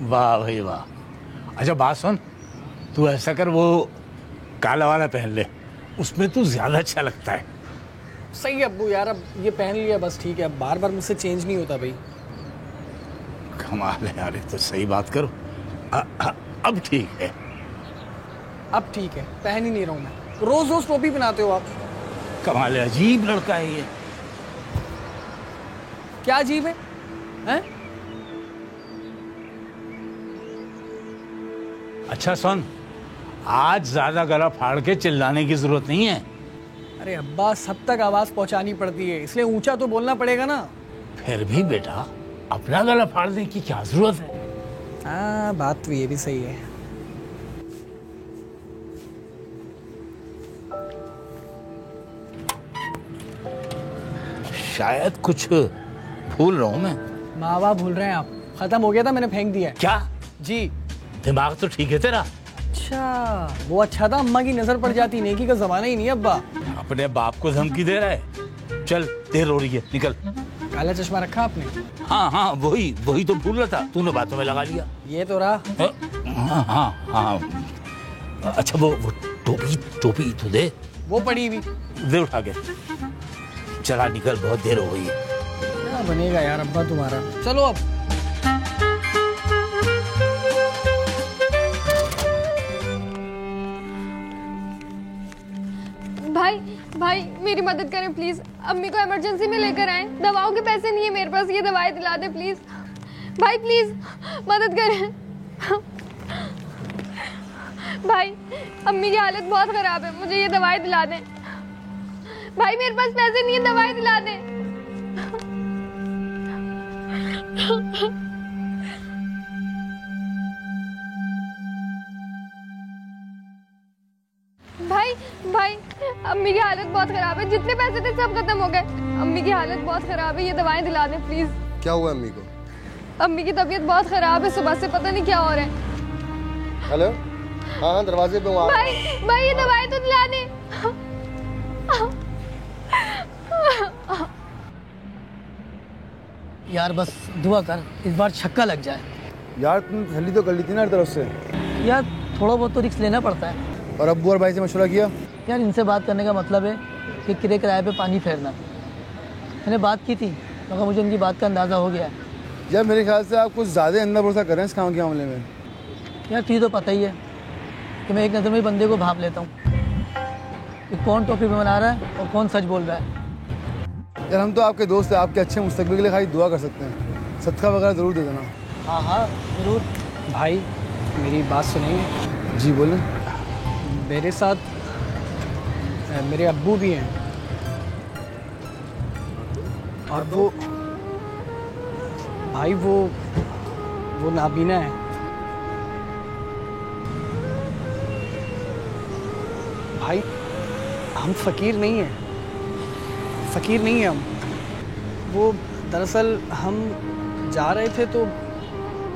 वाह भाई वाह। अच्छा बात सुन, तू ऐसा कर वो काला वाला पहन ले, उसमें तू ज्यादा अच्छा लगता है। सही है अब्बू यार, अब ये पहन लिया बस ठीक है, अब बार बार मुझसे चेंज नहीं होता भाई। कमाल है यार, तो सही बात करो। अब ठीक है। अब ठीक है, पहन ही नहीं रहा हूँ मैं। रोज रोज टोपी पहनाते हो आप। कमाल है, अजीब लड़का है ये। क्या अजीब है, हैं? अच्छा सुन, आज ज्यादा गला फाड़ के चिल्लाने की जरूरत नहीं है। अरे अब्बा, सब तक आवाज पहुंचानी पड़ती है, इसलिए ऊंचा तो बोलना पड़ेगा ना। फिर भी बेटा, अपना गला फाड़ने की क्या जरूरत है? हाँ, बात तो ये भी सही है। शायद कुछ भूल रहा हूं मैं। मावा भूल रहे हैं आप? खत्म हो गया था, मैंने फेंक दिया। क्या? जी। दिमाग तो ठीक है तेरा? अच्छा, वो अच्छा था, अम्मा की नजर पड़ जाती, नेकी का जमाना ही नहीं अब्बा। अपने बाप को धमकी दे रहा है? चल, देर हो रही है, निकल। काला चश्मा रखा आपने? हाँ हाँ, वही तो भूल रहा था, तूने बातों में लगा लिया। ये तो रहा। हाँ हाँ हाँ। अच्छा वो टोपी तो दे। वो पड़ी हुई दे उठा के। चला निकल, बहुत देर हो गई है। क्या बनेगा यार अब्बा तुम्हारा। चलो अब। भाई मेरी मदद करें प्लीज, अम्मी को इमरजेंसी में लेकर आए, दवाओं के पैसे नहीं है मेरे पास, ये दवाई दिला दे प्लीज। भाई प्लीज मदद करें। भाई अम्मी की हालत बहुत खराब है, मुझे ये दवाई दिला दें। भाई मेरे पास पैसे नहीं है, दवाई दिला दें। भाई अम्मी की हालत बहुत खराब है, जितने पैसे थे सब खत्म हो गए। अम्मी की हालत बहुत खराब है, ये दवाएं दिला दें प्लीज। क्या हुआ अम्मी को? अम्मी की तबीयत बहुत खराब है, सुबह से पता नहीं क्या हो रहा है। हेलो, हाँ दरवाजे पे हूँ। भाई ये दवाई तो दिला दें। यार बस दुआ कर, इस बार छक्का लग जाए। यार तुम तसल्ली तो कर ली थी ना हर तरफ से। यार थोड़ा बहुत तो रिस्क लेना पड़ता है। और अब्बू और भाई से मशवरा किया? यार इनसे बात करने का मतलब है कि किराए पे पानी फेरना। मैंने बात की थी, मगर मुझे इनकी बात का अंदाज़ा हो गया है। यार मेरे ख्याल से आप कुछ ज़्यादा अंदर भरोसा कर रहे हैं इस काम के मामले में। यार तुझे तो पता ही है कि मैं एक नज़र में बंदे को भाप लेता हूँ कि कौन टोपी में बना रहा है और कौन सच बोल रहा है। यार हम तो आपके दोस्त हैं, आपके अच्छे मुस्तकबिल के लिए खाली दुआ कर सकते हैं। सदका वगैरह ज़रूर दे देना। हाँ हाँ ज़रूर। भाई मेरी बात सुनेंगे? जी बोलें। मेरे साथ मेरे अब्बू भी हैं और वो भाई वो नाबीना है। भाई हम फ़कीर नहीं हैं, फ़कीर नहीं हैं हम। वो दरअसल हम जा रहे थे तो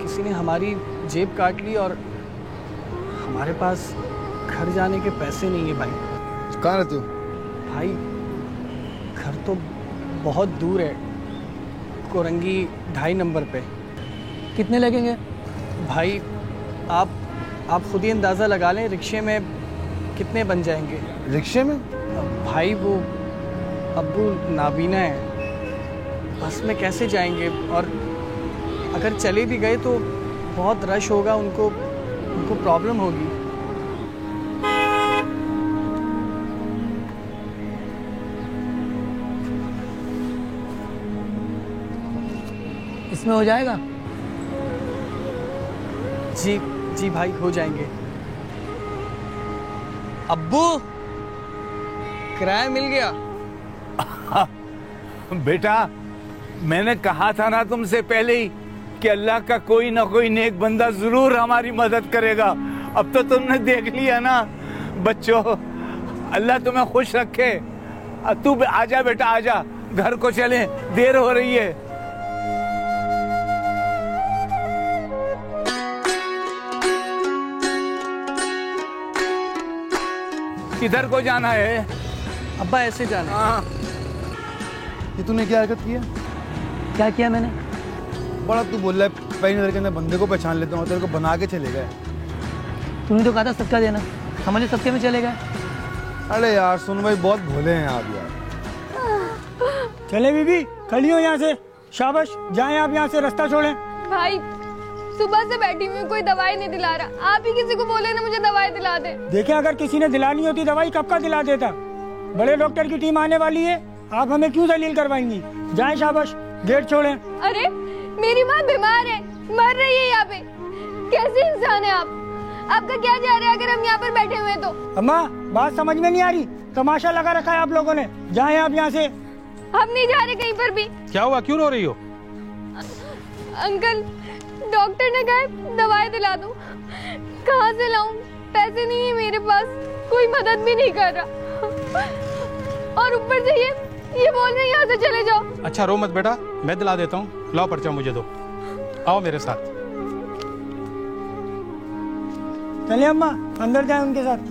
किसी ने हमारी जेब काट ली और हमारे पास घर जाने के पैसे नहीं है। भाई कहाँ रहते हो? भाई घर तो बहुत दूर है, कोरंगी 2.5 नंबर पे। कितने लगेंगे? भाई आप खुद ही अंदाज़ा लगा लें, रिक्शे में कितने बन जाएंगे? रिक्शे में? भाई वो अब्बू नाबीना है, बस में कैसे जाएंगे? और अगर चले भी गए तो बहुत रश होगा, उनको प्रॉब्लम होगी। इसमें हो जाएगा? जी भाई हो जाएंगे। अब्बू किराया मिल गया। बेटा मैंने कहा था ना तुमसे पहले ही कि अल्लाह का कोई ना कोई नेक बंदा जरूर हमारी मदद करेगा। अब तो तुमने देख लिया ना बच्चों, अल्लाह तुम्हें खुश रखे। तू आजा बेटा आजा, घर को चलें, देर हो रही है। किधर को जाना है? अब्बा ऐसे जाना है। हाँ। ये तूने क्या हरकत की है? क्या किया मैंने? बड़ा तू बोल रहा है पहली नजर के अंदर बंदे को पहचान लेता हूँ, तेरे को बना के चले गए। तूने तो कहा था सदका देना, समझे सदके में चले गए। अरे यार सुन भाई, बहुत भोले हैं आप यार। चले बीबी, खड़ी हो यहाँ से। शाबाश, जाएं आप यहाँ से, रास्ता छोड़ें। भाई सुबह से बैठी हुई, कोई दवाई नहीं दिला रहा। आप ही किसी को बोले ना मुझे दवाई दिला दे। देखें, अगर किसी ने दिलानी होती दवाई कब का दिला देता। बड़े डॉक्टर की टीम आने वाली है, आप हमें क्यों जलील करवाएंगी। जाएं, शाबाश, गेट छोड़ें। अरे मेरी माँ बीमार है, मर रही है यहाँ पे। कैसे इंसान है आप? आपका क्या जा रहा है अगर हम यहाँ पर बैठे हुए तो? अम्मा, बात समझ में नहीं आ रही। तमाशा लगा रखा है आप लोगों ने। जाएं आप यहाँ से। हम नहीं जा रहे कहीं पर भी। क्या हुआ, क्यों रो रही हो? अंकल, डॉक्टर ने कहा दवाई दिला दूं। कहाँ से लाऊं? पैसे नहीं है मेरे पास, कोई मदद भी नहीं कर रहा। और ऊपर से ये बोल रहे हैं यहाँ से चले जाओ। अच्छा रो मत बेटा, मैं दिला देता हूँ। लाओ पर्चा मुझे दो, आओ मेरे साथ। चलिए अम्मा, अंदर जाएं उनके साथ।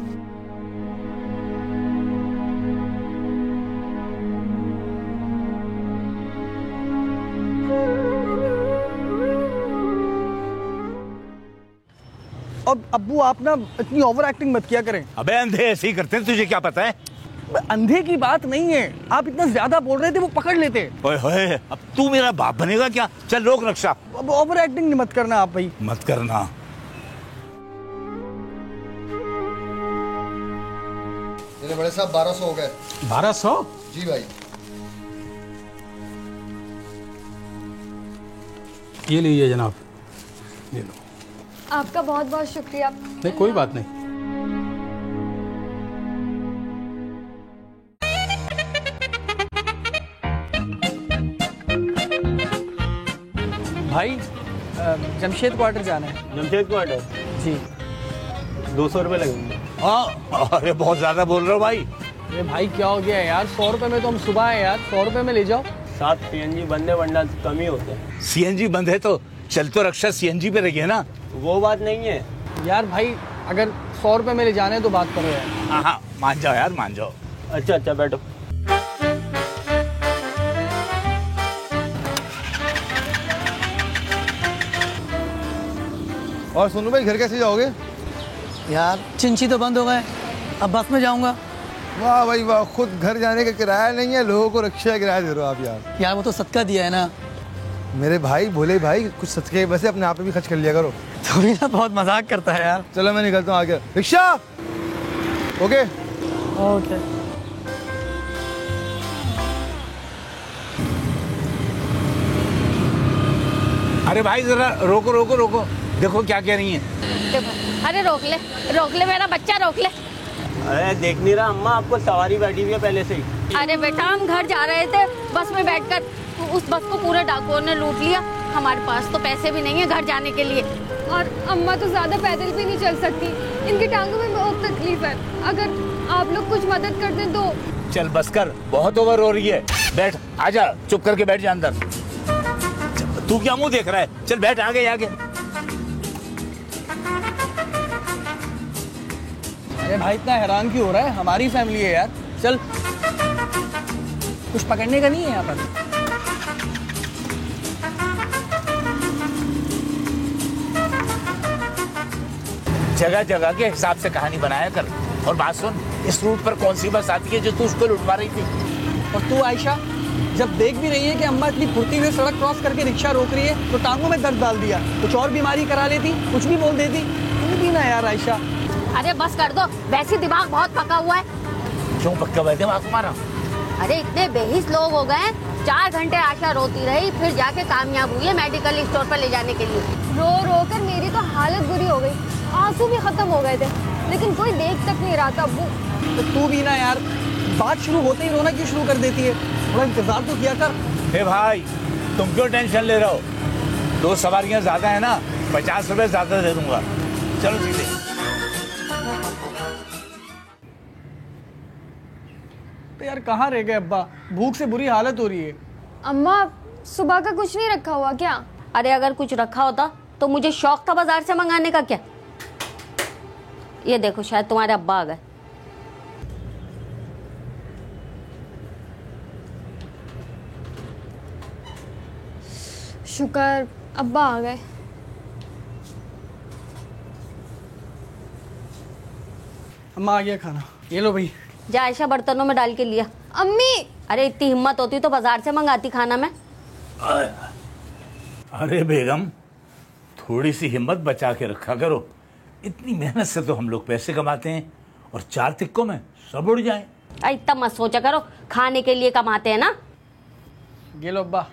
अब अब्बू आप ना इतनी ओवर एक्टिंग मत किया करें। अबे अंधे ऐसे ही करते हैं, तुझे क्या पता है? अंधे की बात नहीं है, आप इतना ज्यादा बोल रहे थे, वो पकड़ लेते। ओए होए, अब तू मेरा बाप बनेगा क्या? चल रोक रक्षा। अब ओवर एक्टिंग मत करना आप भाई। मत करना। मेरे बड़े साहब 1200 हो गए। 1200? जी भाई। ये लीजिए जनाब, ये लो। आपका बहुत बहुत शुक्रिया। नहीं कोई बात नहीं। भाई जमशेद क्वार्टर जाना है। जमशेद क्वार्टर जी। 200 रुपये लगेंगे। हाँ, अरे बहुत ज्यादा बोल रहे हो भाई। अरे भाई क्या हो गया यार, 100 रुपए में तो हम सुबह आए यार, 100 रुपए में ले जाओ। 7 CNG बंदे वरना कम ही होते हैं। सीएनजी बंद है तो चल तो रक्षा सीएनजी पे रखिए ना। वो बात नहीं है यार भाई, अगर 100 रुपए में ले जाने हैं तो बात करो यार। हाँ हाँ, मान जाओ यार, मान जाओ। अच्छा अच्छा बैठो। और सोनू भाई घर कैसे जाओगे? यार चिंची तो बंद हो गए, अब बस में जाऊंगा। वाह भाई वाह, खुद घर जाने का किराया नहीं है, लोगों को रिक्शा का किराया दे रहे हो आप यार। यार वो तो सदका दिया है ना। मेरे भाई भोले भाई, कुछ सदके वैसे अपने आप पे भी खर्च कर लिया करो। तो भी ना बहुत मजाक करता है यार। चलो मैं निकलता हूँ आगे। Rickshaw okay. ओके। अरे भाई जरा रोको रोको रोको, देखो क्या कह रही हैं। अरे रोक ले मेरा बच्चा, रोक ले। अरे देख नहीं रहा अम्मा, आपको सवारी बैठी हुई है पहले से ही। अरे बेटा हम घर जा रहे थे, बस में बैठकर उस बस को पूरे डाकुओं ने लूट लिया। हमारे पास तो पैसे भी नहीं है घर जाने के लिए। और अम्मा तो ज्यादा पैदल भी नहीं चल सकती, इनकी टांगों में बहुत तकलीफ है। अगर आप लोग कुछ मदद कर दें तो। चल बस कर, बहुत ओवर हो रही है। बैठ, आजा, चुप करके बैठ जा अंदर। तू क्या मुंह देख रहा है? चल बैठ, आगे आगे। अरे भाई इतना हैरान क्यों हो रहा है, हमारी फैमिली है यार। चल, कुछ पकड़ने का नहीं है यहाँ पर। जगह जगह के हिसाब से कहानी बनाया कर। और बात सुन, इस रूट पर कौन सी बस आती है जो तू उसको लुटवा रही थी? और तू आयशा, जब देख भी रही है कि अम्मा इतनी फुर्ती हुई सड़क क्रॉस करके रिक्शा रोक रही है, तो टांगों में दर्द डाल दिया। कुछ और बीमारी करा लेती, कुछ भी बोल देती। तू भी ना यार आयशा। अरे बस कर दो, वैसे दिमाग बहुत पका हुआ है। क्यों पक्का बैठे दिमाग तुम्हारा? अरे इतने बेहिस लोग हो गए, 4 घंटे आशा रोती रही, फिर जाके कामयाब हुई है मेडिकल स्टोर पर ले जाने के लिए। रो रो कर मेरी तो हालत बुरी हो गई, आंसू भी खत्म हो गए थे, लेकिन कोई देख तक नहीं रहा था। अब्बू तो तू भी ना यार, बात शुरू होते ही रोना क्यों शुरू कर देती है? थोड़ा इंतजार तो किया कर। हे भाई, तुम क्यों टेंशन ले रहे हो? 2 सवारियां ज्यादा है ना, 50 रुपए ज्यादा दे दूंगा। चलो सीधे। तो यार कहाँ रह गए अब्बा, भूख से बुरी हालत हो रही है। अम्मा सुबह का कुछ नहीं रखा हुआ क्या? अरे अगर कुछ रखा होता तो मुझे शौक था बाजार से मंगाने का क्या। ये देखो शायद तुम्हारे अब्बा आ गए। शुक्र अब्बा आ गए। अम्मा आ गया खाना, ये लो भाई। जा आयशा बर्तनों में डाल के लिया। अम्मी अरे इतनी हिम्मत होती तो बाजार से मंगाती खाना मैं। अरे बेगम, थोड़ी सी हिम्मत बचा के रखा करो। इतनी मेहनत से तो हम लोग पैसे कमाते हैं और 4 तिक्कों में सब उड़ जाए। इतना मत सोचा करो, खाने के लिए कमाते हैं ना। ये लो अब्बा।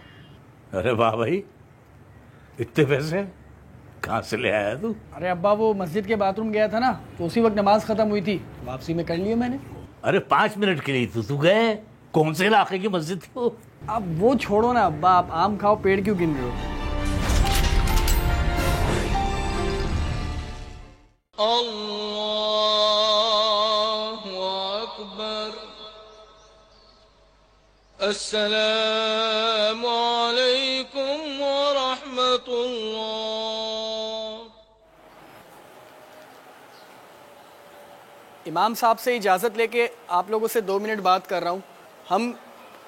अरे वाह भाई, इतने पैसे कहाँ से ले आया तू? अरे अब्बा वो मस्जिद के बाथरूम गया था ना, तो उसी वक्त नमाज खत्म हुई थी, वापसी में कर लिए मैंने। अरे 5 मिनट के लिए तू गए? कौन से इलाके की मस्जिद थी वो? आप वो छोड़ो ना अब्बा, आप आम खाओ, पेड़ क्यों गिन रहे हो? अल्लाहु अकबर, अस्सलामु अलैकुम व रहमतुल्लाह। इमाम साहब से इजाज़त लेके आप लोगों से 2 मिनट बात कर रहा हूँ। हम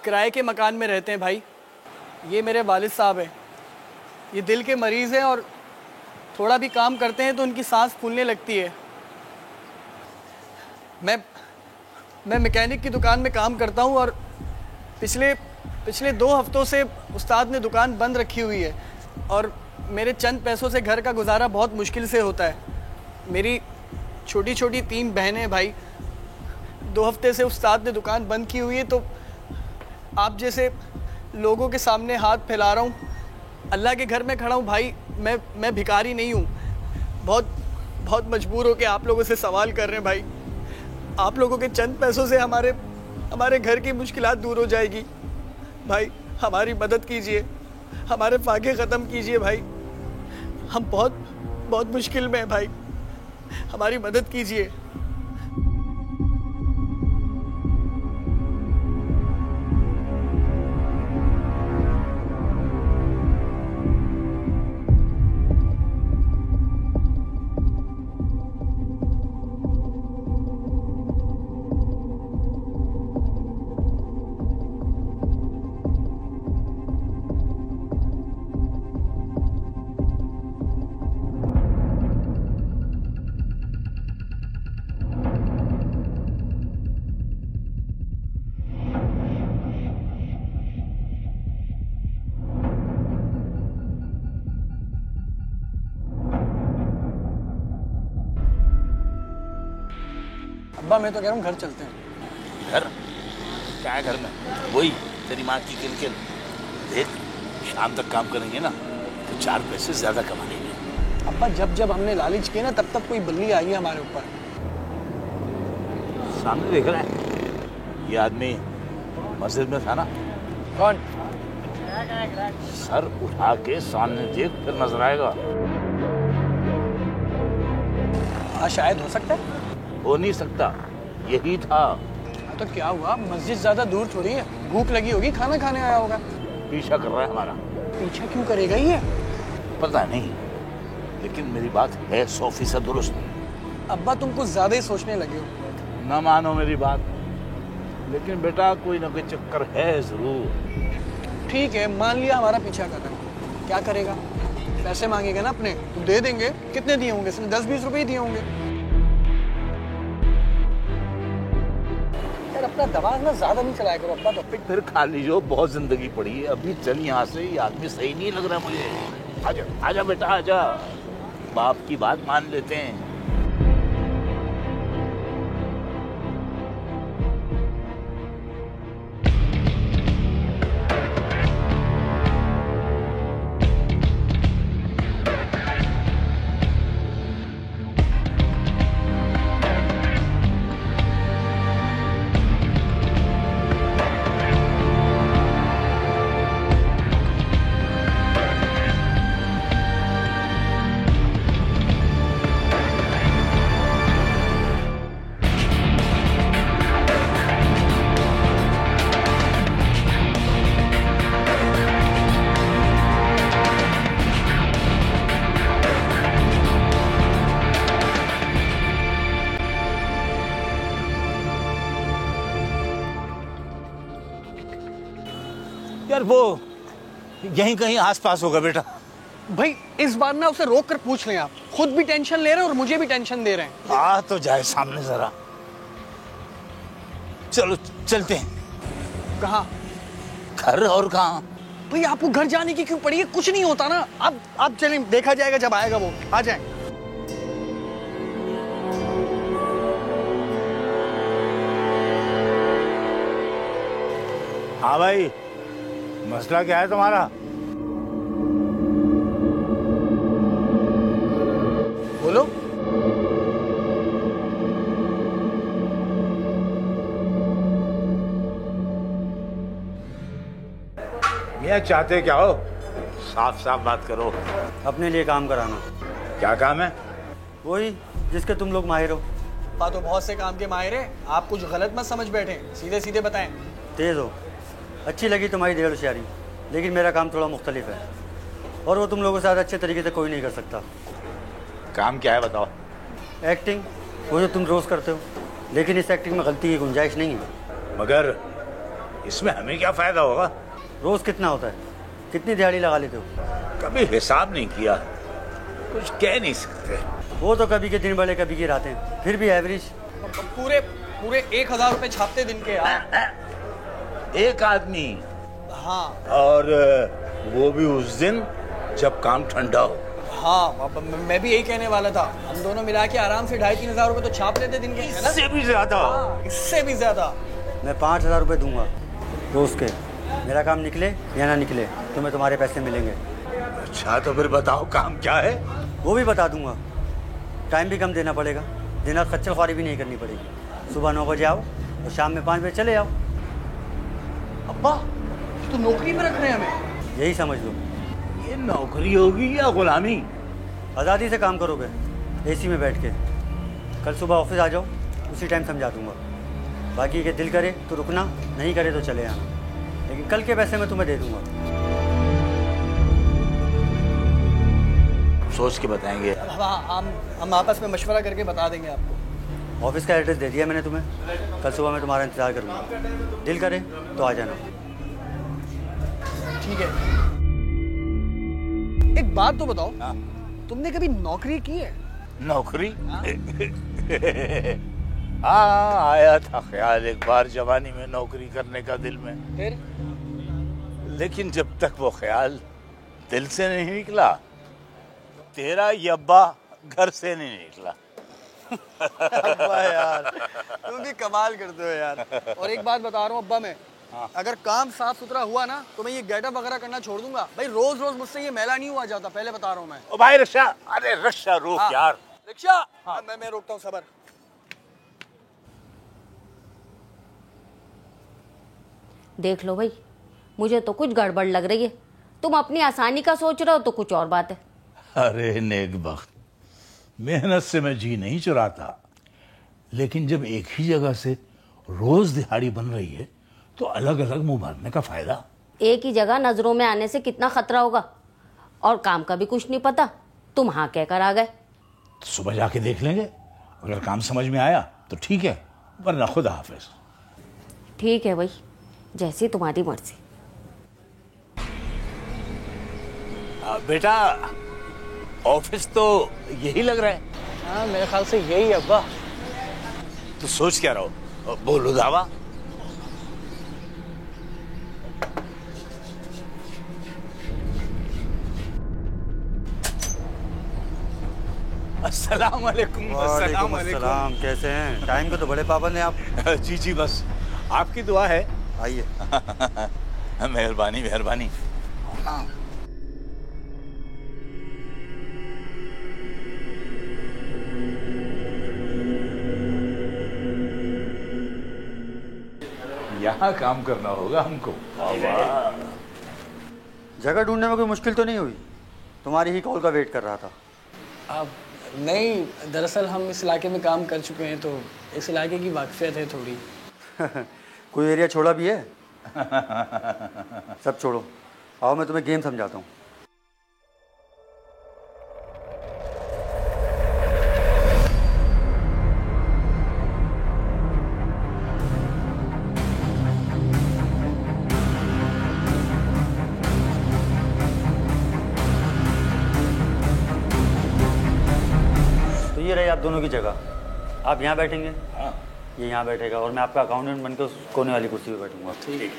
किराए के मकान में रहते हैं भाई। ये मेरे वालिद साहब हैं, ये दिल के मरीज़ हैं और थोड़ा भी काम करते हैं तो उनकी सांस फूलने लगती है। मैं मैकेनिक की दुकान में काम करता हूँ और पिछले 2 हफ्तों से उस्ताद ने दुकान बंद रखी हुई है और मेरे चंद पैसों से घर का गुजारा बहुत मुश्किल से होता है। मेरी छोटी छोटी 3 बहनें भाई। 2 हफ्ते से उस्ताद ने दुकान बंद की हुई है, तो आप जैसे लोगों के सामने हाथ फैला रहा हूँ। अल्लाह के घर में खड़ा हूँ भाई, मैं भिखारी नहीं हूँ। बहुत मजबूर होकर आप लोगों से सवाल कर रहे हैं भाई। आप लोगों के चंद पैसों से हमारे घर की मुश्किलात दूर हो जाएगी भाई। हमारी मदद कीजिए, हमारे फाके ख़त्म कीजिए भाई। हम बहुत मुश्किल में हैं भाई, हमारी मदद कीजिए। अब्बा मैं तो कह रहा हूँ घर चलते हैं। घर? क्या है घर में? वही तेरी माँ की किलकिल। देख, शाम तक काम करेंगे ना तो 4 पैसे ज्यादा कमा लेंगे। अब्बा जब हमने लालच किए ना, तब कोई बल्ली आई है हमारे ऊपर। सामने देख रहा है, ये आदमी मस्जिद में था ना। कौन? सर उठा के सामने देख, फिर नजर आएगा। हाँ शायद हो सकता है। हो नहीं सकता, यही था। तो क्या हुआ, मस्जिद ज्यादा दूर थोड़ी है, भूख लगी होगी, खाना खाने आया होगा। पीछा कर रहा है हमारा। पीछा क्यों करेगा ये? पता नहीं, लेकिन मेरी बात है 100% दुरुस्त। अब्बा तुम कुछ ज्यादा ही सोचने लगे हो। ना मानो मेरी बात, लेकिन बेटा कोई ना कोई चक्कर है जरूर। ठीक है, मान लिया हमारा पीछा कर रहा है, क्या करेगा? पैसे मांगेगा ना अपने, तो दे देंगे। कितने दिए होंगे? इसने 10-20 रुपए ही दिए होंगे। यार अपना दिमाग ना ज्यादा नहीं चलाया करो अब्बा। तो फिर खा लीजिए, बहुत जिंदगी पड़ी है अभी। चल यहाँ से, ये आदमी सही नहीं लग रहा मुझे। आजा आजा बेटा आजा, बाप की बात मान लेते हैं। यार वो यहीं कहीं आसपास होगा बेटा। भाई इस बार ना उसे रोक कर पूछ लें, आप खुद भी टेंशन ले रहे हैं और मुझे भी टेंशन दे रहे हैं। आ तो जाए सामने जरा। चलो चलते हैं। कहाँ? घर और कहाँ? भाई आपको घर जाने की क्यों पड़ी है? कुछ नहीं होता ना। आप चलें, देखा जाएगा जब आएगा वो। आ जाए। हाँ भाई, मसला क्या है तुम्हारा? बोलो। मियाँ चाहते क्या हो? साफ साफ बात करो। अपने लिए काम कराना। क्या काम है? वही जिसके तुम लोग माहिर हो। तो बहुत से काम के माहिर है, आप कुछ गलत मत समझ बैठे, सीधे सीधे बताएं। तेज हो। अच्छी लगी तुम्हारी ढेर होशियारी, लेकिन मेरा काम थोड़ा मुख्तलिफ है और वो तुम लोगों के साथ अच्छे तरीके से कोई नहीं कर सकता। काम क्या है बताओ? एक्टिंग, वो जो तुम रोज़ करते हो, लेकिन इस एक्टिंग में गलती की गुंजाइश नहीं है। मगर इसमें हमें क्या फायदा होगा? रोज़ कितना होता है? कितनी दिहाड़ी लगा लेते हो? कभी हिसाब नहीं किया, कुछ कह नहीं सकते। वो तो कभी के दिन बड़े कभी की रातें, फिर भी एवरेज पूरे 1000 रुपए छापते दिन के यार। एक आदमी? हाँ। और वो भी उस दिन जब काम ठंडा हो। हाँ, मैं भी यही कहने वाला था। हम दोनों मिला के आराम से 2,500-3 हज़ार रुपए तो छाप लेते दिन के, है ना? इससे भी ज्यादा। हाँ, इससे भी ज्यादा। मैं 5,000 रुपये दूंगा रोज़ के। मेरा काम निकले या ना निकले, तुम्हें तुम्हारे पैसे मिलेंगे। अच्छा तो फिर बताओ काम क्या है? वो भी बता दूंगा। टाइम भी कम देना पड़ेगा, दिन रात खच्चर ख्वारी भी नहीं करनी पड़ेगी। सुबह 9 बजे आओ और शाम में 5 बजे चले आओ। अब्बा तो नौकरी में रख रहे हैं हमें? यही समझ लो। ये नौकरी होगी या गुलामी? आज़ादी से काम करोगे, एसी में बैठ के। कल सुबह ऑफिस आ जाओ, उसी टाइम समझा दूंगा। बाकी के दिल करे तो रुकना, नहीं करे तो चले आना, लेकिन कल के पैसे मैं तुम्हें दे दूंगा। सोच के बताएंगे। हम आपस में मशवरा करके बता देंगे आपको। ऑफिस का एड्रेस दे दिया मैंने तुम्हें। कल सुबह मैं तुम्हारा इंतज़ार करूँगा। दिल करे तो आ जाना। ठीक है। एक बात तो बताओ, तुमने कभी नौकरी की है? नौकरी? हाँ, आया था ख्याल एक बार जवानी में नौकरी करने का दिल में। फिर? लेकिन जब तक वो ख्याल दिल से नहीं निकला, तेरा यब्बा घर से नहीं निकला। अब्बा यार, तुम भी कमाल करते हो यार। और एक बात बता रहा हूँ अब्बा, मैं अगर काम साफ सुथरा हुआ ना तो मैं ये गेटअप वगैरह करना छोड़ दूंगा। भाई रोज रोज मुझसे ये मैला नहीं हुआ जाता, पहले बता रहा हूँ मैं। ओ भाई रिक्शा, अरे रिक्शा रोक यार। रिक्शा? हाँ। मैं रोकता हूँ, सबर। देख लो भाई, मुझे तो कुछ गड़बड़ लग रही है। तुम अपनी आसानी का सोच रहे हो तो कुछ और बात है। अरे नेकबख्त, मेहनत से मैं जी नहीं चुराता, लेकिन जब एक ही जगह से रोज दिहाड़ी बन रही है तो अलग अलग मुंह भरने का फायदा। एक ही जगह नजरों में आने से कितना खतरा होगा, और काम का भी कुछ नहीं पता। तुम हाँ कहकर आ गए। तो सुबह जाके देख लेंगे, अगर काम समझ में आया तो ठीक है, वरना खुदा हाफिज। ठीक है भाई, जैसी तुम्हारी मर्जी। बेटा ऑफिस तो यही लग रहा है। हाँ मेरे ख्याल से यही है अब्बा। तो सोच क्या रहो, बोलो दावा। अस्सलाम वालेकुम। अस्सलाम वालेकुम। कैसे हैं? टाइम के तो बड़े पाबंद हैं आप। जी जी, बस आपकी दुआ है। आइए। मेहरबानी मेहरबानी। यहाँ काम करना होगा हमको। जगह ढूंढने में कोई मुश्किल तो नहीं हुई? तुम्हारी ही कॉल का वेट कर रहा था। अब नहीं, दरअसल हम इस इलाके में काम कर चुके हैं तो इस इलाके की वाकफियत है थोड़ी। कोई एरिया छोड़ा भी है? सब छोड़ो, आओ मैं तुम्हें गेम समझाता हूँ। दोनों की जगह। आप यहाँ बैठेंगे, ये यहाँ बैठेगा, और मैं आपका अकाउंटेंट बनकर उस कोने वाली कुर्सी पे बैठूंगा। ठीक।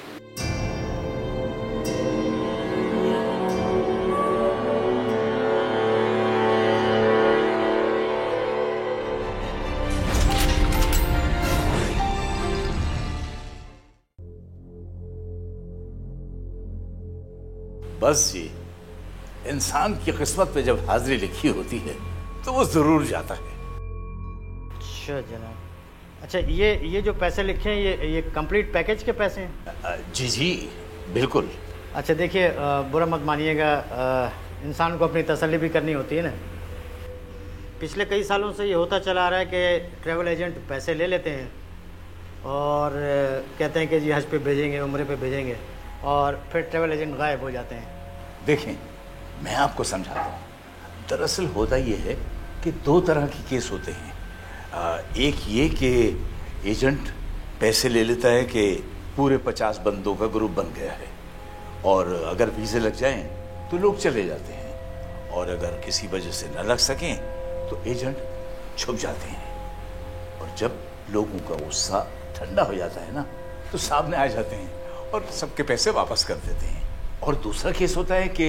बस जी, इंसान की किस्मत पे जब हाजिरी लिखी होती है तो वो जरूर जाता है। अच्छा जनाब, अच्छा ये जो पैसे लिखे हैं ये कंप्लीट पैकेज के पैसे हैं? जी जी बिल्कुल। अच्छा देखिए, बुरा मत मानिएगा, इंसान को अपनी तसल्ली भी करनी होती है ना। पिछले कई सालों से ये होता चला आ रहा है कि ट्रैवल एजेंट पैसे ले लेते हैं और कहते हैं कि जी हज पे भेजेंगे, उम्रे पे भेजेंगे, और फिर ट्रैवल एजेंट गायब हो जाते हैं। देखें, मैं आपको समझाता हूँ। दरअसल होता ये है कि दो तरह के केस होते हैं। एक ये कि एजेंट पैसे ले लेता है कि पूरे 50 बंदों का ग्रुप बन गया है, और अगर वीज़े लग जाएं तो लोग चले जाते हैं, और अगर किसी वजह से न लग सकें तो एजेंट छुप जाते हैं, और जब लोगों का गुस्सा ठंडा हो जाता है ना तो सामने आ जाते हैं और सबके पैसे वापस कर देते हैं। और दूसरा केस होता है कि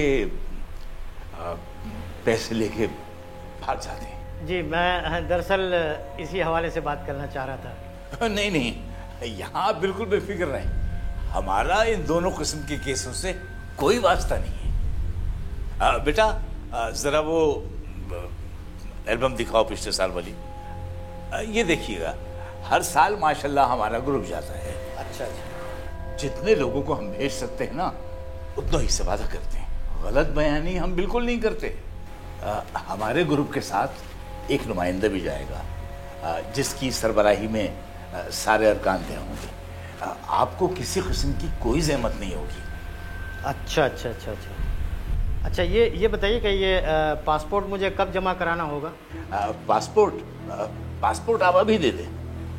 पैसे लेके भाग जाते हैं। जी मैं दरअसल इसी हवाले से बात करना चाह रहा था। नहीं नहीं, यहाँ आप बिल्कुल बेफिक्र रहें, हमारा इन दोनों किस्म के केसों से कोई वास्ता नहीं है। बेटा जरा वो एल्बम दिखाओ पिछले साल वाली। ये देखिएगा, हर साल माशाल्लाह हमारा ग्रुप जाता है। अच्छा अच्छा। जितने लोगों को हम भेज सकते हैं ना उतना ही से वादा करते हैं, गलत बयानी हम बिल्कुल नहीं करते। हमारे ग्रुप के साथ एक नुमाइंदा भी जाएगा जिसकी सरबराही में सारे अरकान तय होंगे। आपको किसी किस्म की कोई ज़हमत नहीं होगी। अच्छा अच्छा अच्छा अच्छा। अच्छा ये बताइए कि ये पासपोर्ट मुझे कब जमा कराना होगा? पासपोर्ट आप अभी दे दें।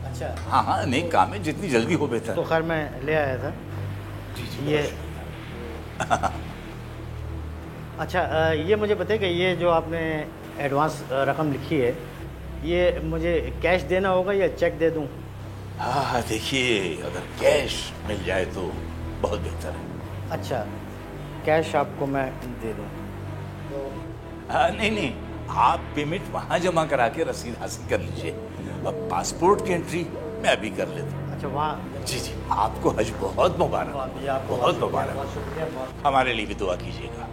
अच्छा हाँ हाँ, नहीं काम है, जितनी जल्दी हो बेहतर। तो खैर मैं ले आया था। जी ये अच्छा ये मुझे बताइए कि ये जो आपने एडवांस रकम लिखी है ये मुझे कैश देना होगा या चेक दे दूं? हाँ देखिए, अगर कैश मिल जाए तो बहुत बेहतर है। अच्छा, कैश आपको मैं दे दूं? नहीं नहीं, आप पेमेंट वहाँ जमा करा के रसीद हासिल कर लीजिए। अब पासपोर्ट की एंट्री मैं अभी कर लेता हूँ। अच्छा वहाँ? जी जी, आपको हज बहुत मुबारक, बहुत मुबारक। बहुत शुक्रिया। हमारे लिए भी दुआ कीजिएगा।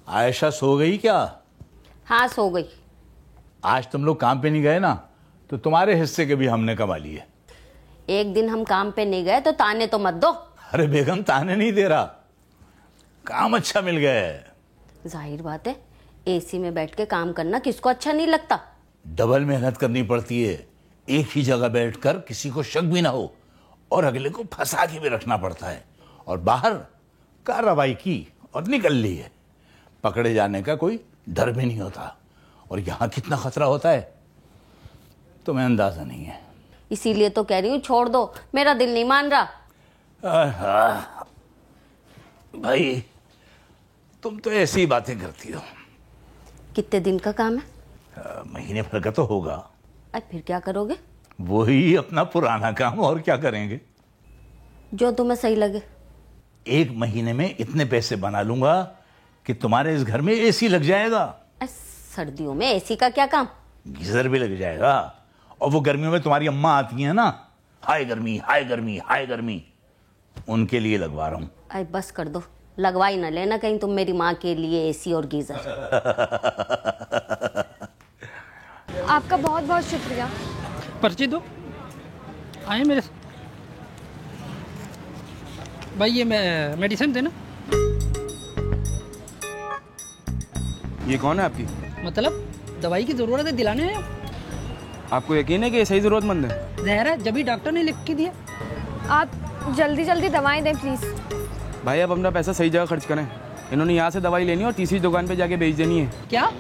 आयशा सो गई क्या? हाँ सो गई। आज तुम लोग काम पे नहीं गए ना, तो तुम्हारे हिस्से के भी हमने कमा लिए। एक दिन हम काम पे नहीं गए तो ताने तो मत दो। अरे बेगम, ताने नहीं दे रहा, काम अच्छा मिल गया है। जाहिर बात है, एसी में बैठ के काम करना किसको अच्छा नहीं लगता। डबल मेहनत करनी पड़ती है, एक ही जगह बैठकर किसी को शक भी ना हो, और अगले को फंसा के भी रखना पड़ता है। और बाहर कार्रवाई की और निकल ली है, पकड़े जाने का कोई डर भी नहीं होता। और यहाँ कितना खतरा होता है तुम्हें अंदाजा नहीं है। इसीलिए तो कह रही हूँ छोड़ दो, मेरा दिल नहीं मान रहा। भाई तुम तो ऐसी ही बातें करती हो। कितने दिन का काम है? महीने भर का तो होगा। अब फिर क्या करोगे? वही अपना पुराना काम, और क्या करेंगे। जो तुम्हें सही लगे। 1 महीने में इतने पैसे बना लूंगा कि तुम्हारे इस घर में एसी लग जाएगा। सर्दियों में एसी का क्या काम? गीजर भी लग जाएगा। और वो गर्मियों में तुम्हारी अम्मा आती है ना, हाय गर्मी हाय गर्मी हाय गर्मी, उनके लिए लगवा रहा हूं। अरे बस कर दो, लगवा ही ना लेना कहीं तुम मेरी माँ के लिए एसी और गीजर। आपका बहुत बहुत शुक्रिया। पर्ची दो, आए मेरे भाई, ये मेडिसिन देना। ये कौन है आपकी? मतलब दवाई की ज़रूरत है, दिलाने हैं आपको यकीन है कि ये सही ज़रूरतमंद है? ज़हर है, जब भी डॉक्टर ने लिख के दिया। आप जल्दी जल्दी दवाएं दें प्लीज़। भाई आप अपना पैसा सही जगह खर्च करें। इन्होंने यहाँ से दवाई लेनी है और तीसरी दुकान पे जाके बेच देनी है। क्या?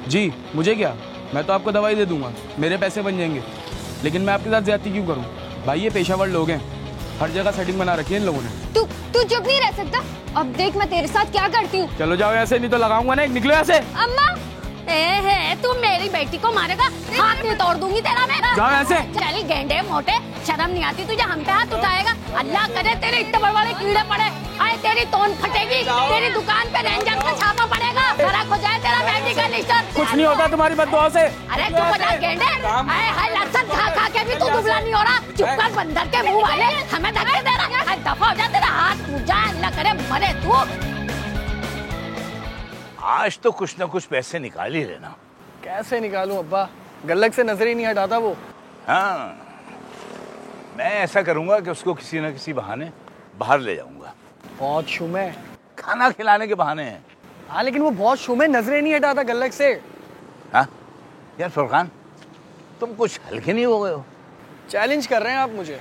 जी, मुझे क्या, मैं तो आपको दवाई दे दूंगा, मेरे पैसे बन जाएंगे, लेकिन मैं आपके साथ ज्यादती क्यों करूँ? भाई ये पेशावर लोग हैं, हर जगह सेटिंग बना रखी है इन लोगों ने। तू चुप नहीं रह सकता? अब देख मैं तेरे साथ क्या करती हूँ। चलो जाओ ऐसे, नहीं तो लगाऊंगा ना, निकलो ऐसे। अम्मा तू मेरी बेटी को मारेगा, हाथ नहीं तोड़ दूंगी तेरा मैं। जाओ ऐसे। चल गेंडे मोटे, शर्म नहीं आती तुझे, हम पे हाथ उठाएगा? अल्लाह करे तेरे इतने बड़े बड़े कीड़े पड़े, आए तेरी तोन फटेगी, तेरी दुकान पे रेंजर का छापा पड़ेगा, खराब हो जाए तेरा मेडिकल स्टोर। कुछ नहीं होता तुम्हारी बददुआ से। अरे चुप हो जा गेंडे, आए हाय लहसुन खा खा के भी तू दुबला नहीं हो रहा। चुप कर बंदर के मुंह वाले, हमें धक्के दे रहा है। दफा हो जा, तेरा हाथ टूट जाए, अल्लाह करे मरे तू। आज तो कुछ ना कुछ पैसे निकाल ही लेना। कैसे निकालूं अब्बा, गल्लक से नजर ही नहीं हटाता वो। हाँ, मैं ऐसा करूंगा कि उसको किसी न किसी बहाने बाहर ले जाऊंगा। बहुत शुम है। खाना खिलाने के बहाने हैं। हाँ लेकिन वो बहुत शुम है, नजरें नहीं हटाता गल्लक से। हाँ यार फुरकान, तुम कुछ हल्के नहीं हो गए हो। चैलेंज कर रहे हैं आप मुझे?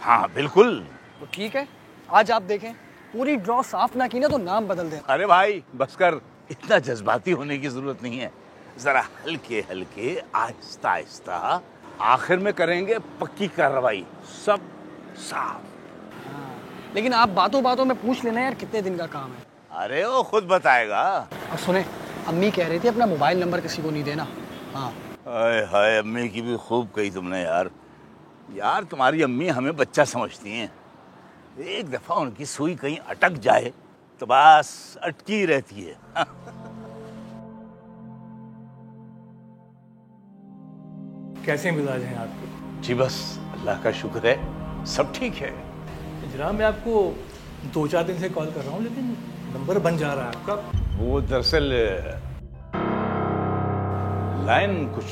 हाँ बिल्कुल। तो ठीक है, आज आप देखें, पूरी ड्रॉ साफ ना की ना तो नाम बदल दे। अरे भाई बस कर, इतना जज्बाती होने की जरूरत नहीं है। जरा हल्के हल्के आहिस्ता आहिस्ता, आखिर में करेंगे पक्की कार्रवाई, सब साफ। लेकिन आप बातों बातों में पूछ लेना यार कितने दिन का काम है। अरे वो खुद बताएगा। और सुने, अम्मी कह रही थी अपना मोबाइल नंबर किसी को नहीं देना। हाँ हाय हाय, अम्मी की भी खूब कही तुमने यार। यार तुम्हारी अम्मी हमें बच्चा समझती हैं। एक दफा उनकी सुई कहीं अटक जाए तो बस अटकी रहती है। कैसे मिजाज हैं आपके? जी बस अल्लाह का शुक्र है, सब ठीक है। जनाब मैं आपको 2-4 दिन से कॉल कर रहा हूँ, लेकिन नंबर बन जा रहा है आपका। वो दरअसल लाइन कुछ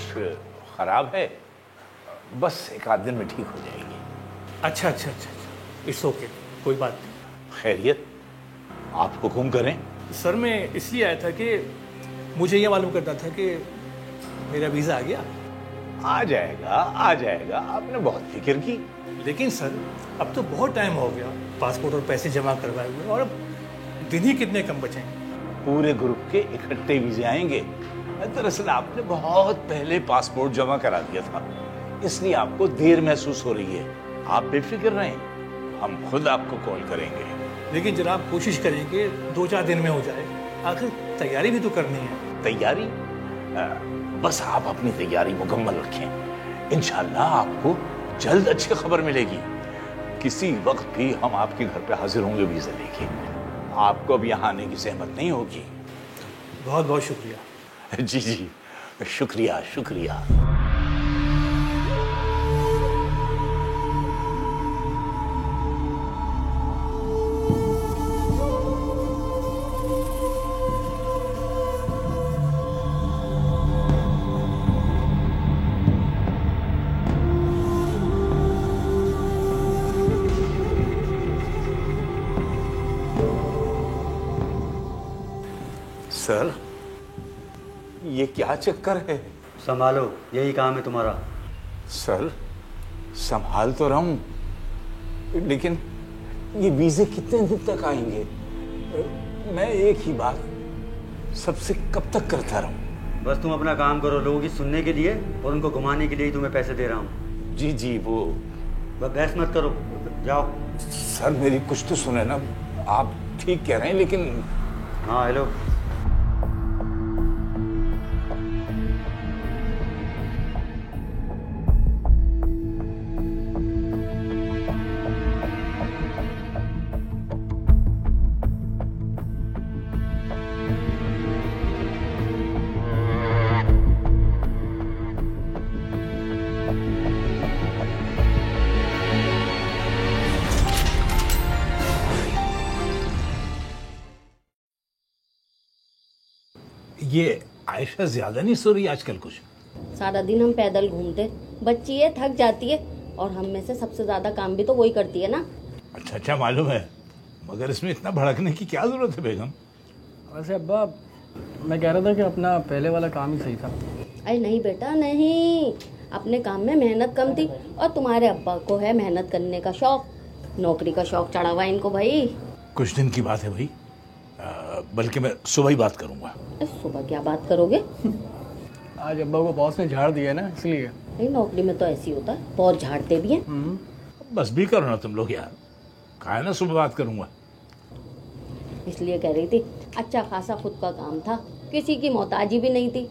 खराब है, बस 1 आध दिन में ठीक हो जाएगी। अच्छा, इट्स ओके, कोई बात नहीं। खैरियत, आप हुक्म करें। सर मैं इसलिए आया था कि मुझे ये मालूम करना था कि मेरा वीज़ा आ गया। आ जाएगा, आपने बहुत फिक्र की। लेकिन सर अब तो बहुत टाइम हो गया पासपोर्ट और पैसे जमा करवाए हुए, और अब दिन ही कितने कम बचे हैं। पूरे ग्रुप के इकट्ठे वीज़े आएंगे। दरअसल आपने बहुत पहले पासपोर्ट जमा करा दिया था, इसलिए आपको देर महसूस हो रही है। आप बेफिक्र रहें, हम खुद आपको कॉल करेंगे। लेकिन जनाब कोशिश करेंगे 2-4 दिन में हो जाए, आखिर तैयारी भी तो करनी है। तैयारी? बस आप अपनी तैयारी मुकम्मल रखें, इंशाल्लाह आपको जल्द अच्छी खबर मिलेगी। किसी वक्त भी हम आपके घर पे हाजिर होंगे वीज़ा लेके। आपको अब यहाँ आने की सहमत नहीं होगी। बहुत बहुत शुक्रिया। जी शुक्रिया। सर ये क्या चक्कर है? संभालो, यही काम है तुम्हारा। सर संभाल तो रहा हूं, लेकिन ये वीज़े कितने दिन तक आएंगे? मैं एक ही बात सबसे कब तक करता रहूं? बस तुम अपना काम करो, लोगों की सुनने के लिए और उनको घुमाने के लिए ही तुम्हें पैसे दे रहा हूँ। जी वो बस बहस मत करो, जाओ। सर मेरी कुछ तो सुने ना, आप ठीक कह रहे हैं लेकिन। हाँ हेलो, ये आयशा ज्यादा नहीं सो रही आजकल कुछ? सारा दिन हम पैदल घूमते, बच्ची है थक जाती है, और हम में से सबसे ज्यादा काम भी तो वही करती है ना। अच्छा मालूम है, मगर इसमें इतना भड़कने की क्या जरूरत है बेगम? वैसे अब्बा मैं कह रहा था कि अपना पहले वाला काम ही सही था। अरे नहीं बेटा नहीं, अपने काम में मेहनत कम थी, और तुम्हारे अब्बा को है मेहनत करने का शौक, नौकरी का शौक चढ़ा हुआ इनको भाई। कुछ दिन की बात है भाई, बल्कि मैं सुबह ही बात करूंगा। सुबह क्या बात करोगे? आज अब्बा को बॉस ने झाड़ दिया ना, इसलिए। नहीं, नौकरी में तो ऐसी होता है, बहुत झाड़ते भी हैं। बस भी करो ना तुम लोग यार, कहा ना सुबह बात करूंगा। इसलिए कह रही थी, अच्छा खासा खुद का काम था, किसी की मोहताजी भी नहीं थी,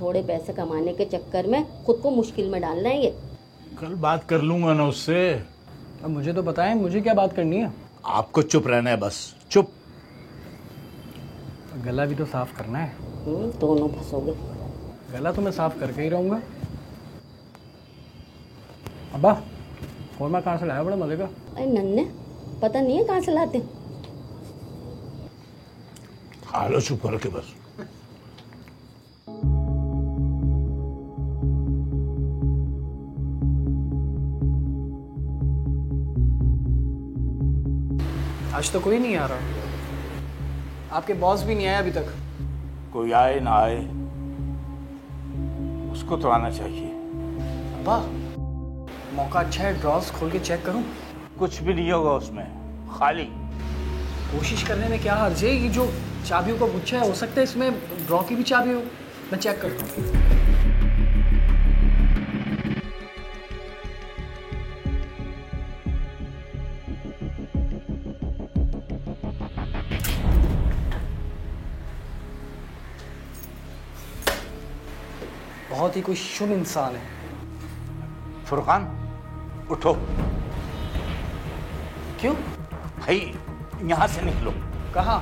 थोड़े पैसे कमाने के चक्कर में खुद को मुश्किल में डाल रहे हैं ये। कल बात कर लूंगा ना उससे। अब मुझे तो बताएं, मुझे क्या बात करनी है? आपको चुप रहना है, बस चुप। गला भी तो साफ करना है। दोनों फंसोगे। गला तो मैं साफ करके ही रहूंगा। अब्बा कौरमा कहाँ से लाया बड़ा मजे का? अरे नन्हे, पता नहीं है कहाँ से लाते। खा लो चुप करके बस। आज तो कोई नहीं आ रहा, आपके बॉस भी नहीं आया अभी तक। कोई आए ना आए, उसको तो आना चाहिए। अब्बा मौका अच्छा है, ड्रॉर्स खोल के चेक करूं? कुछ भी नहीं होगा उसमें, खाली। कोशिश करने में क्या हर्ज है? ये जो चाबियों का गुच्छा है, हो सकता है इसमें ड्रॉ की भी चाबी हो। मैं चेक करता हूँ। बहुत ही कोई शुभ इंसान है। फुरकान उठो। क्यों भाई, यहाँ से निकलो। कहाँ?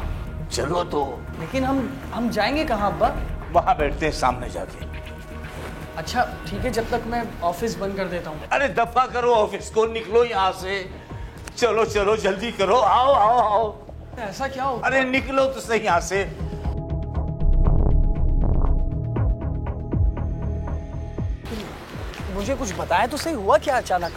चलो तो। लेकिन हम जाएंगे कहाँ अब्बा? वहां बैठते हैं सामने जाके। अच्छा ठीक है, जब तक मैं ऑफिस बंद कर देता हूँ। अरे दफा करो ऑफिस को, निकलो यहाँ से। चलो चलो जल्दी करो, आओ आओ आओ। ऐसा क्या हो? अरे निकलो तो सही यहाँ से। मुझे कुछ बताया तो सही, हुआ क्या अचानक?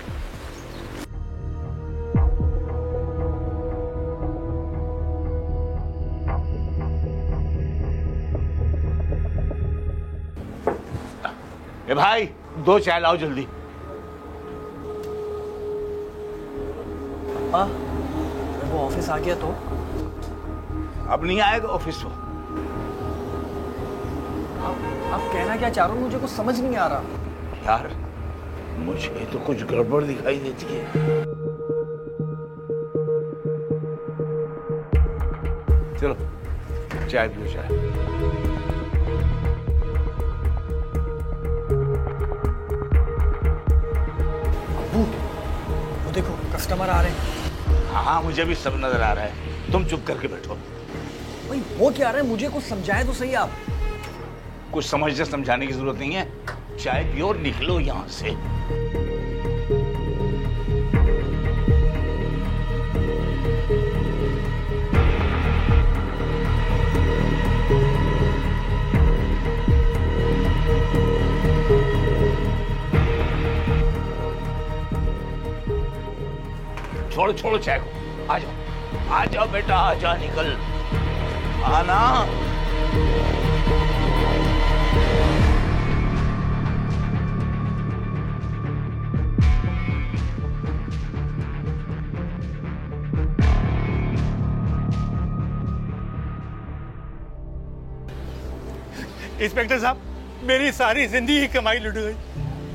ए भाई, 2 चाय लाओ जल्दी। पापा, वो ऑफिस आ गया तो? अब नहीं आएगा ऑफिस वो। आप कहना क्या चाह रहे हो? मुझे कुछ समझ नहीं आ रहा। यार मुझे तो कुछ गड़बड़ दिखाई देती है। चलो चाय पियो चाय। अब्बू, वो देखो कस्टमर आ रहे हैं। हाँ मुझे भी सब नजर आ रहा है, तुम चुप करके बैठो। भाई वो क्या रहा है? मुझे कुछ समझाए तो सही आप। कुछ समझने समझाने की जरूरत नहीं है, चाय पियो और निकलो यहाँ से। छोड़ो छोड़ो चाय को, आ जाओ बेटा, आ जा, निकल आना। इंस्पेक्टर साहब, मेरी सारी जिंदगी की कमाई लुट गई।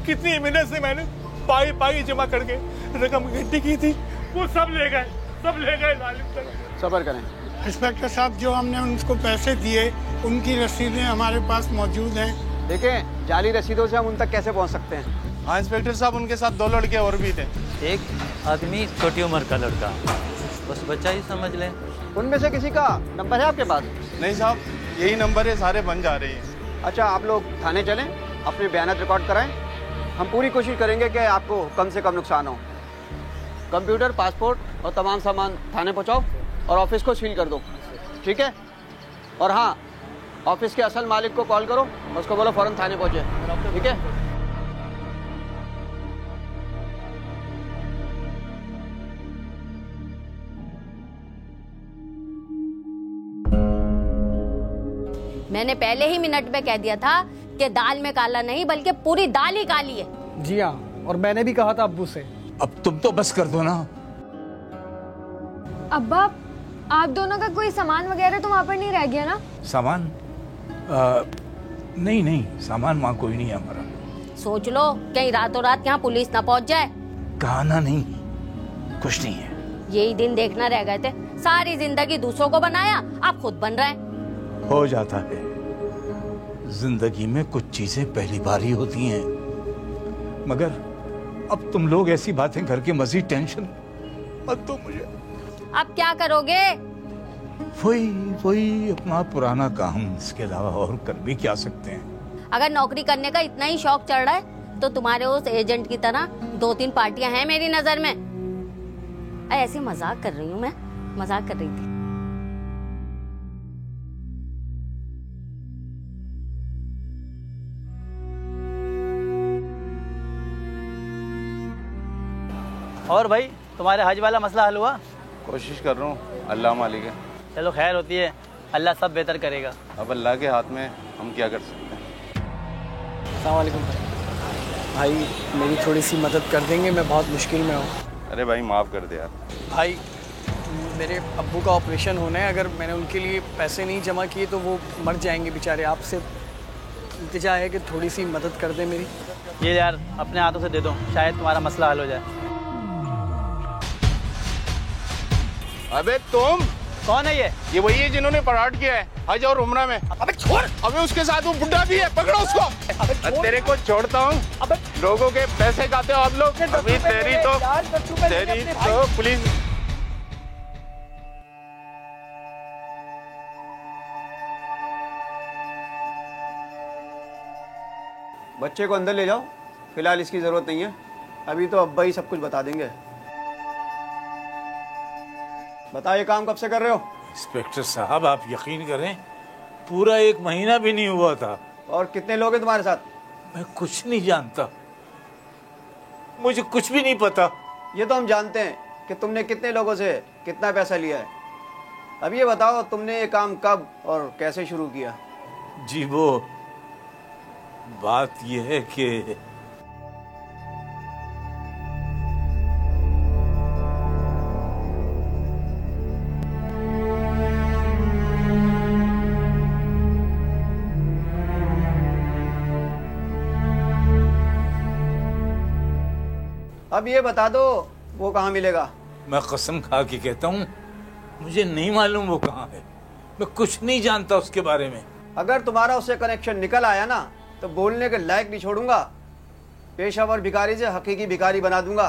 कितनी मेहनत से मैंने पाई पाई जमा करके रकम इकट्ठी की थी, वो सब ले गए, सब ले गए जालिम सर। सब्र करें इंस्पेक्टर साहब, जो हमने उनको पैसे दिए उनकी रसीदें हमारे पास मौजूद हैं। देखें, जाली रसीदों से हम उन तक कैसे पहुंच सकते हैं। हाँ इंस्पेक्टर साहब, उनके साथ 2 लड़के और भी थे। एक आदमी छोटी उम्र का लड़का, बस बच्चा ही समझ लें। उनमें से किसी का नंबर है आपके पास? नहीं साहब, यही नंबर है, सारे बन जा रहे हैं। अच्छा, आप लोग थाने चलें, अपने बयान रिकॉर्ड कराएं। हम पूरी कोशिश करेंगे कि आपको कम से कम नुकसान हो। कंप्यूटर, पासपोर्ट और तमाम सामान थाने पहुंचाओ और ऑफिस को सील कर दो, ठीक है? और हाँ, ऑफिस के असल मालिक को कॉल करो, उसको बोलो फौरन थाने पहुंचे, ठीक है? मैंने पहले ही मिनट में कह दिया था कि दाल में काला नहीं बल्कि पूरी दाल ही काली है। जी हाँ, और मैंने भी कहा था अब्बू से। अब तुम तो बस कर दो ना। अब्बा, आप दोनों का कोई सामान वगैरह तो वहाँ पर नहीं रह गया ना? सामान? नहीं नहीं, सामान वहाँ कोई नहीं है हमारा। सोच लो कहीं रातों रात यहाँ पुलिस ना पहुँच जाए। कहा ना नहीं, कुछ नहीं है। यही दिन देखना रह गए थे, सारी जिंदगी दूसरों को बनाया, आप खुद बन रहे हैं। हो जाता है, जिंदगी में कुछ चीजें पहली बार ही होती हैं। मगर अब तुम लोग ऐसी बातें करके मजीद टेंशन मत दो मुझे। अब क्या करोगे? वही अपना पुराना काम, इसके अलावा और कर भी क्या सकते हैं। अगर नौकरी करने का इतना ही शौक चढ़ रहा है तो तुम्हारे उस एजेंट की तरह 2-3 पार्टियां हैं मेरी नजर में। ऐसे मजाक कर रही हूँ, मैं मजाक कर रही थी। और भाई तुम्हारे हज वाला मसला हल हुआ? कोशिश कर रहा हूँ, अल्लाह मालिक है। चलो खैर होती है, अल्लाह सब बेहतर करेगा। अब अल्लाह के हाथ में, हम क्या कर सकते हैं। अस्सलाम वालेकुम भाई, मेरी थोड़ी सी मदद कर देंगे? मैं बहुत मुश्किल में हूँ। अरे भाई माफ़ कर दे यार। भाई मेरे अब्बू का ऑपरेशन होना है, अगर मैंने उनके लिए पैसे नहीं जमा किए तो वो मर जाएंगे बेचारे। आपसे इल्तिजा है कि थोड़ी सी मदद कर दें मेरी। ये यार अपने हाथों से दे दो, शायद तुम्हारा मसला हल हो जाए। अबे तुम कौन है? ये वही है जिन्होंने पराठ किया है हज और उम्रा में। अबे छोड़। अबे उसके साथ वो बुड्ढा भी है, पकड़ो उसको। तेरे को छोड़ता हूँ। लोगों के पैसे खाते हो आप लोग। अभी तेरी तो पुलिस। बच्चे को अंदर ले जाओ, फिलहाल इसकी जरूरत नहीं है। अभी तो अब्बा ही सब कुछ बता देंगे। बताओ ये काम कब से कर रहे हो? इंस्पेक्टर साहब आप यकीन करें, पूरा 1 महीना भी नहीं हुआ था। और कितने लोग हैं तुम्हारे साथ? मैं कुछ नहीं जानता, मुझे कुछ भी नहीं पता। ये तो हम जानते हैं कि तुमने कितने लोगों से कितना पैसा लिया है। अब ये बताओ तुमने ये काम कब और कैसे शुरू किया? जी वो बात ये है कि अब ये बता दो वो कहाँ मिलेगा? मैं कसम खा के कहता हूँ, मुझे नहीं मालूम वो कहाँ है। मैं कुछ नहीं जानता उसके बारे में। अगर तुम्हारा उससे कनेक्शन निकल आया ना तो बोलने के लायक नहीं छोड़ूंगा। पेशावर भिखारी से हकीकी भिखारी बना दूंगा।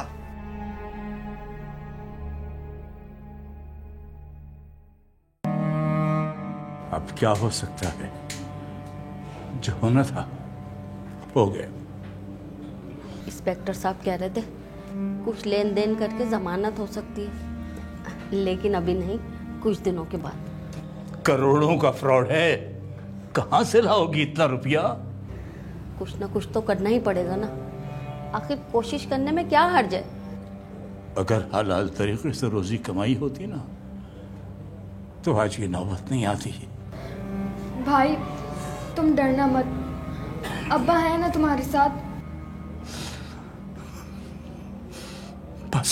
अब क्या हो सकता है, जो होना था हो गया। इंस्पेक्टर साहब कह रहे थे कुछ लेन देन करके जमानत हो सकती है, लेकिन अभी नहीं, कुछ दिनों के बाद। करोड़ों का फ्रॉड है, कहां से लाओगी इतना रुपया? कुछ ना कुछ तो करना ही पड़ेगा ना, आखिर कोशिश करने में क्या हर्ज है। अगर हलाल तरीके से रोजी कमाई होती ना तो आज ये नौबत नहीं आती। भाई तुम डरना मत, अब्बा है ना तुम्हारे साथ। बस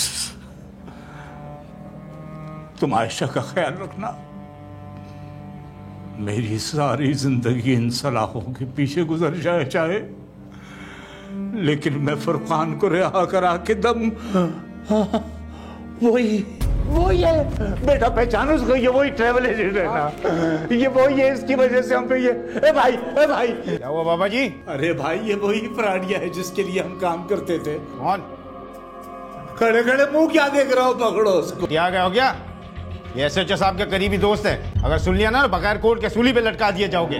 तुम आयशा का ख्याल रखना। मेरी सारी जिंदगी इन सलाहों के पीछे गुजर जाए चाहे, लेकिन मैं फुरकान को रिहा करा के दम वही है बेटा, पहचान उसको, ये वही ट्रैवल एजेंट है ना, ये वही है, इसकी वजह से हम पे ये। ए भाई क्या हुआ बाबा जी? अरे भाई ये वही फ्राडिया है जिसके लिए हम काम करते थे। कौन? खड़े खड़े मुंह क्या देख रहा हो, पकड़ो उसको। क्या हो गया? ये एसएचओ साहब के करीबी दोस्त है, अगर सुन लिया ना बगैर कोर्ट के सूली पे लटका दिए जाओगे।